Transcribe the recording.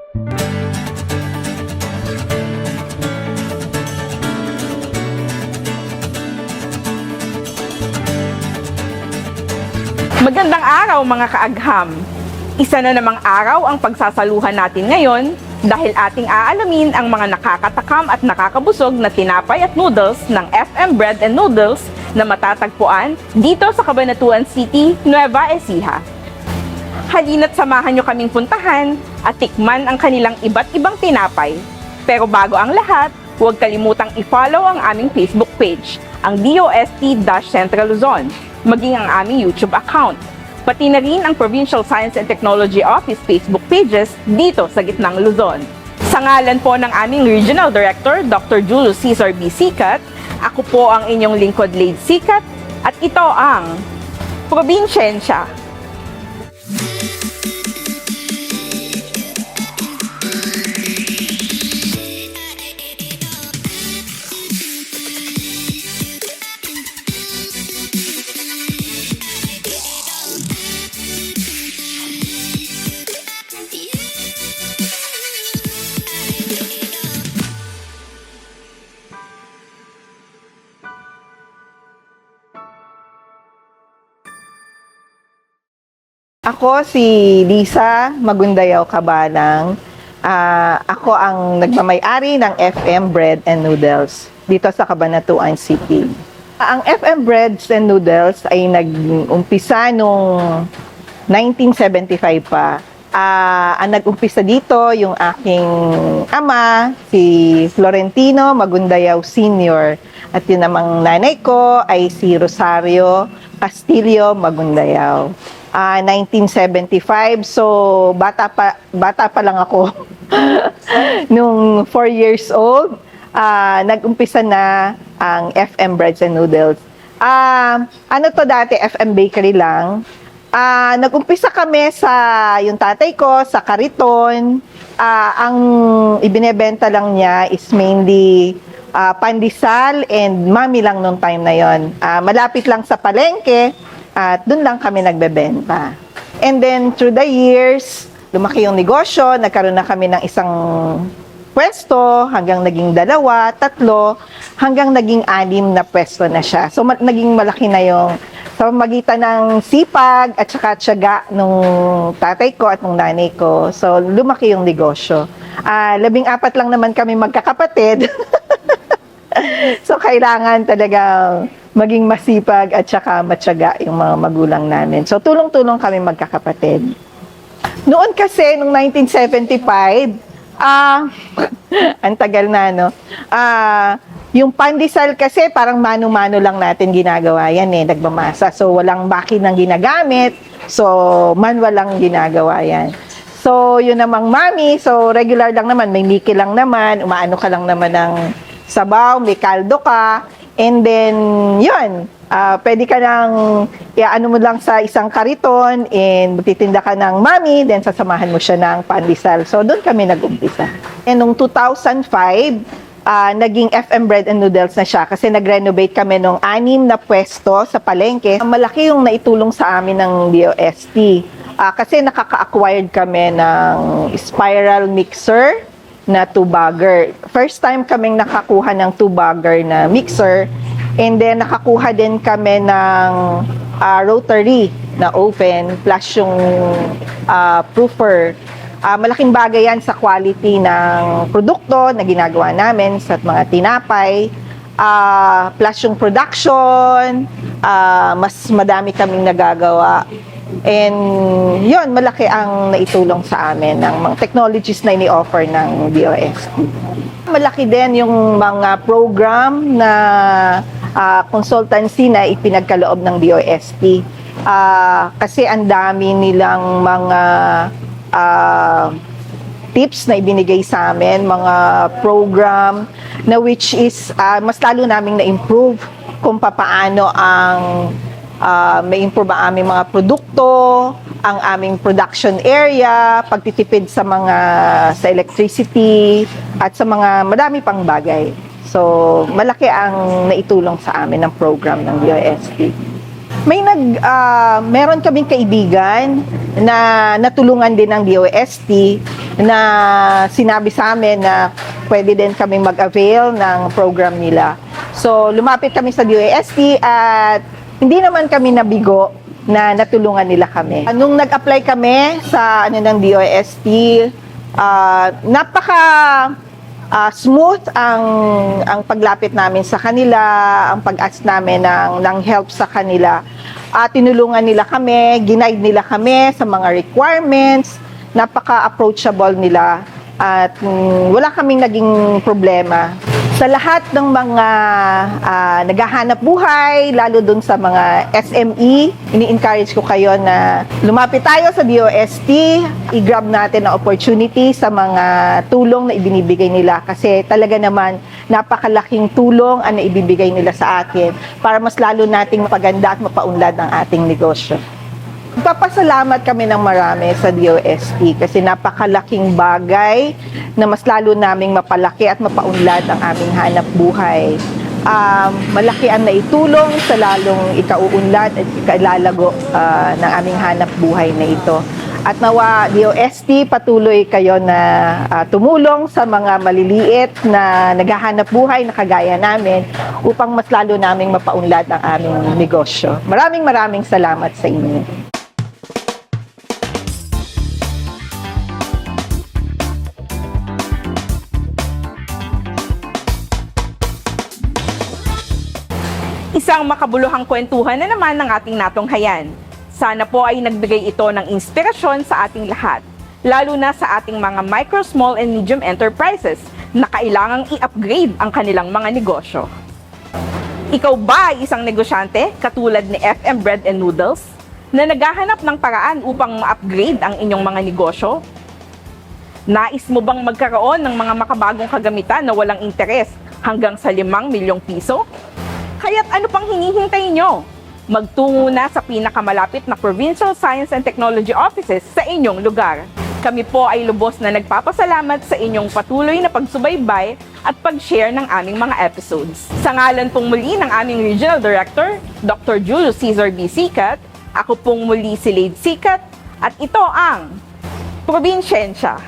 Magandang araw mga kaagham! Isa na namang araw ang pagsasaluhan natin ngayon dahil ating aalamin ang mga nakakatakam at nakakabusog na tinapay at noodles ng FM Bread and Noodles na matatagpuan dito sa Cabanatuan City, Nueva Ecija. Halina't samahan nyo kaming puntahan at tikman ang kanilang iba't ibang tinapay. Pero bago ang lahat, huwag kalimutang i-follow ang aming Facebook page, ang DOST-Central Luzon, maging ang aming YouTube account. Pati na rin ang Provincial Science and Technology Office Facebook pages dito sa gitnang Luzon. Sa ngalan po ng aming Regional Director, Dr. Julius Cesar B. Sikat, ako po ang inyong lingkod Lade Sikat at ito ang Probinsyensya. Ako si Lisa Magundayaw Cabanang. Ako ang nagmamay-ari ng FM Bread and Noodles dito sa Cabanatuan City. Ang FM Breads and Noodles ay nag-umpisa noong 1975 pa. Ang nag-umpisa dito yung aking ama, si Florentino Magundayaw Sr. At yun namang nanay ko ay si Rosario Castillo Magundayaw. 1975, so bata pa lang ako. Nung 4 years old, nag-umpisa na ang FM Breads and Noodles. Ano to dati, FM Bakery lang. Nag-umpisa kami sa yung tatay ko sa kariton. Ang ibinebenta lang niya is mainly pandesal and mami lang nung time na yon. Malapit lang sa palengke. At doon lang kami nagbebenta. And then, through the years, lumaki yung negosyo, nagkaroon na kami ng isang pwesto, hanggang naging 2, 3, hanggang naging 6 na pwesto na siya. So, naging malaki na yung sa magitan ng sipag at saka tiyaga nung tatay ko at nung nanay ko. So, lumaki yung negosyo. 14 lang naman kami magkakapatid. So, kailangan talagang maging masipag at saka matyaga yung mga magulang namin. So, tulong-tulong kami magkakapatid. Noon kasi, noong 1975, ang tagal na, no? Yung pandesal kasi, parang mano-mano lang natin ginagawa yan eh, nagmamasa. So, walang makinang ginagamit. So, manual lang ginagawa yan. So, yun namang mami, so regular lang naman, may niki lang naman, umaano ka lang naman ng sabaw, may kaldo ka. And then, yun, pwede ka nang, ano mo lang sa isang kariton, and magtitinda ka ng mami, then sasamahan mo siya ng pandesal. So, doon kami nag-umpisa. And noong 2005, naging FM Bread and Noodles na siya kasi nag-renovate kami nung 6 na pwesto sa palengke. Malaki yung naitulong sa amin ng DOST. Kasi nakaka-acquired kami ng spiral mixer na 2-bagger. First time kaming nakakuha ng 2-bagger na mixer, and then nakakuha din kami ng rotary na oven plus yung proofer. Malaking bagay yan sa quality ng produkto na ginagawa namin sa mga tinapay, plus yung production, mas madami kaming nagagawa. And yun, malaki ang naitulong sa amin ng mga technologies na ini-offer ng DOST. Malaki din yung mga program na consultancy na ipinagkaloob ng DOST. Kasi ang dami nilang mga tips na ibinigay sa amin, mga program na which is mas lalo naming na-improve kung papaano ang may improve ang aming mga produkto, ang aming production area, pagtitipid sa electricity, at sa mga madami pang bagay. So, malaki ang naitulong sa amin ng program ng DOST. Meron kaming kaibigan na natulungan din ng DOST na sinabi sa amin na pwede din kaming mag-avail ng program nila. So, lumapit kami sa DOST at hindi naman kami nabigo na natulungan nila kami. Nung nag-apply kami sa ng DOST, napaka smooth ang paglapit namin sa kanila, ang pag-ask namin ng help sa kanila. Tinulungan nila kami, ginaid nila kami sa mga requirements, napaka-approachable nila at wala kaming naging problema. Sa lahat ng mga naghahanap buhay, lalo dun sa mga SME, ini-encourage ko kayo na lumapit tayo sa DOST, i-grab natin ang opportunity sa mga tulong na ibinibigay nila kasi talaga naman napakalaking tulong ang naibibigay nila sa akin para mas lalo nating mapaganda at mapaunlad ang ating negosyo. Papasalamat kami ng marami sa DOST kasi napakalaking bagay na mas lalo naming mapalaki at mapaunlad ang aming hanap buhay. Malaki ang naitulong sa lalong ikauunlad at ikalalago ng aming hanap buhay na ito. At nawa DOST patuloy kayo na tumulong sa mga maliliit na naghahanap buhay na kagaya namin upang mas lalo naming mapaunlad ang aming negosyo. Maraming salamat sa inyo. Isang makabuluhang kwentuhan na naman ng ating natunghayan. Sana po ay nagbigay ito ng inspirasyon sa ating lahat, lalo na sa ating mga micro, small, and medium enterprises na kailangang i-upgrade ang kanilang mga negosyo. Ikaw ba ay isang negosyante katulad ni FM Bread and Noodles na naghahanap ng paraan upang ma-upgrade ang inyong mga negosyo? Nais mo bang magkaroon ng mga makabagong kagamitan na walang interes hanggang sa 5 milyong piso? Kaya't ano pang hinihintay nyo? Magtungo na sa pinakamalapit na Provincial Science and Technology Offices sa inyong lugar. Kami po ay lubos na nagpapasalamat sa inyong patuloy na pagsubaybay at pag-share ng aming mga episodes. Sa ngalan pong muli ng aming Regional Director, Dr. Julius Cesar B. Sicat, ako pong muli si Lade Sicat at ito ang Probinsiyensya.